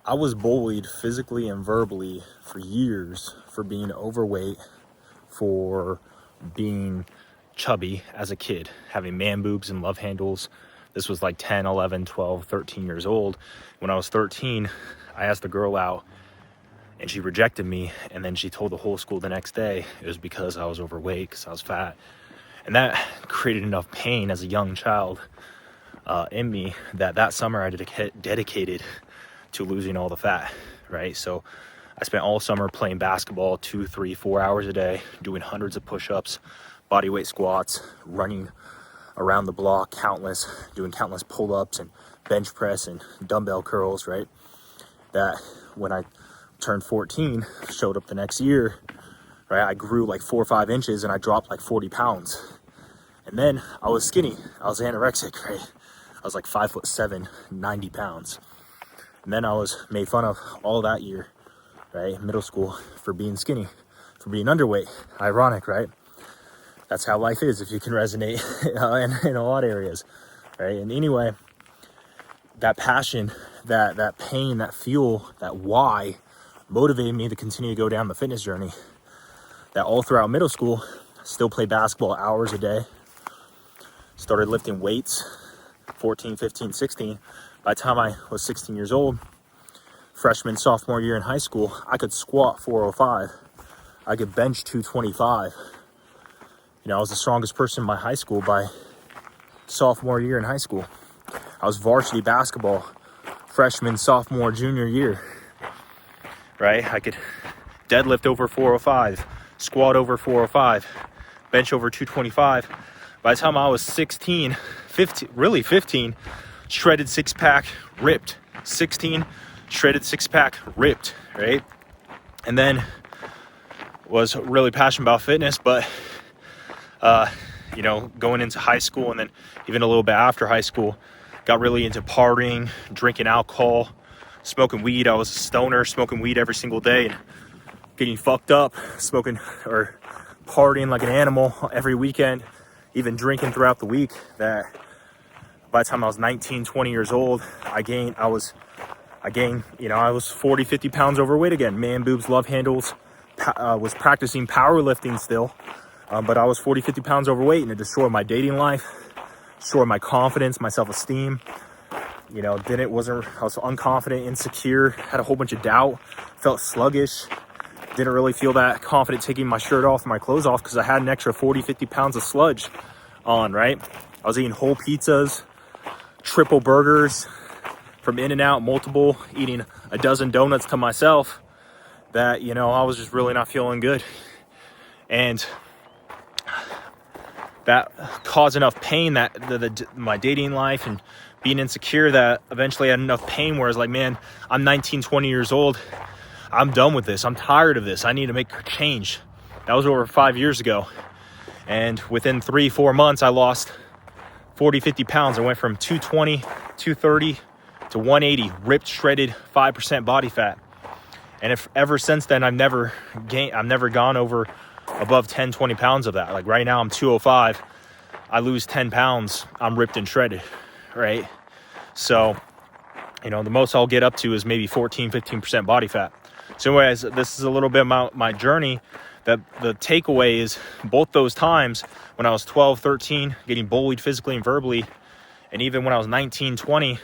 I was bullied physically and verbally for years for being overweight, for being chubby as a kid, having man boobs and love handles. This was like 10, 11, 12, 13 years old. When I was 13, I asked a girl out and she rejected me. And then she told the whole school the next day it was because I was overweight, because I was fat. And that created enough pain as a young child in me that summer I dedicated to losing all the fat, right? So I spent all summer playing basketball 2, 3, 4 hours a day, doing hundreds of push-ups, body weight squats, running around the block, doing countless pull-ups and bench press and dumbbell curls, right? That when I turned 14, showed up the next year, right? I grew like 4 or 5 inches and I dropped like 40 pounds. And then I was skinny. I was anorexic, right? I was like 5'7", 90 pounds. And then I was made fun of all that year, right? Middle school, for being skinny, for being underweight. Ironic, right? That's how life is, if you can resonate in a lot of areas, right? And anyway, that passion, that pain, that fuel, that why motivated me to continue to go down the fitness journey. That all throughout middle school, still played basketball hours a day, started lifting weights, 14, 15, 16. By the time I was 16 years old, freshman, sophomore year in high school, I could squat 405. I could bench 225. You know, I was the strongest person in my high school by sophomore year in high school. I was varsity basketball, freshman, sophomore, junior year, right? I could deadlift over 405, squat over 405, bench over 225. By the time I was 15, shredded six-pack, ripped. 16, shredded six-pack, ripped, right? And then was really passionate about fitness, but, you know, going into high school and then even a little bit after high school, got really into partying, drinking alcohol, smoking weed. I was a stoner, smoking weed every single day and getting fucked up, smoking or partying like an animal every weekend, even drinking throughout the week. That by the time I was 19, 20 years old, I was 40, 50 pounds overweight again. Man boobs, love handles, was practicing powerlifting still. But I was 40, 50 pounds overweight, and it destroyed my dating life, destroyed my confidence, my self-esteem. You know, I was unconfident, insecure, had a whole bunch of doubt, felt sluggish, didn't really feel that confident taking my shirt off and my clothes off because I had an extra 40, 50 pounds of sludge on, right? I was eating whole pizzas, triple burgers from In-N-Out, multiple, eating a dozen donuts to myself, that, you know, I was just really not feeling good. And that caused enough pain that my dating life and being insecure, that eventually I had enough pain where I was like, man, I'm 19, 20 years old. I'm done with this. I'm tired of this. I need to make a change. That was over 5 years ago. And within 3-4 months, I lost 40, 50 pounds. I went from 220, 230 to 180, ripped, shredded, 5% body fat. And ever since then, I've never gone over above 10, 20 pounds of that. Like right now I'm 205. I lose 10 pounds, I'm ripped and shredded, right? So, you know, the most I'll get up to is maybe 14, 15% body fat. So anyways, this is a little bit about my journey. That the takeaway is both those times when I was 12, 13, getting bullied physically and verbally, and even when I was 19, 20,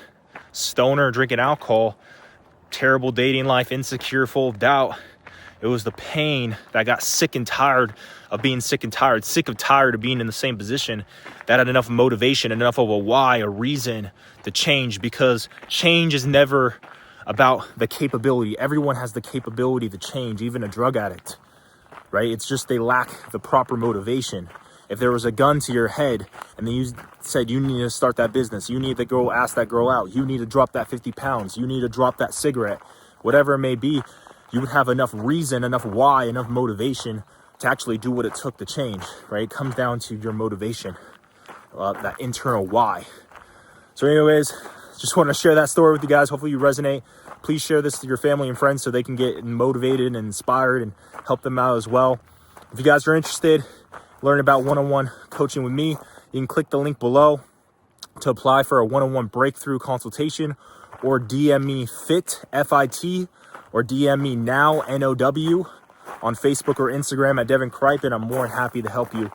stoner, drinking alcohol, terrible dating life, insecure, full of doubt. It was the pain that I got sick and tired of being sick and tired, tired of being in the same position, that had enough motivation, enough of a why, a reason to change, because change is never about the capability. Everyone has the capability to change, even a drug addict, right? It's just they lack the proper motivation. If there was a gun to your head and then you said you need to start that business, you need to go ask that girl out, you need to drop that 50 pounds, you need to drop that cigarette, whatever it may be, you would have enough reason, enough why, enough motivation to actually do what it took to change, right? It comes down to your motivation, that internal why. So anyways, just want to share that story with you guys. Hopefully you resonate. Please share this to your family and friends so they can get motivated and inspired and help them out as well. If you guys are interested, learn about one-on-one coaching with me, you can click the link below to apply for a one-on-one breakthrough consultation, or DM me fit, F-I-T, or DM me now, N-O-W, on Facebook or Instagram at Devin Kripe, and I'm more than happy to help you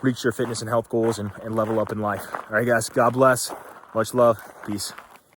reach your fitness and health goals and level up in life. All right, guys, God bless. Much love. Peace.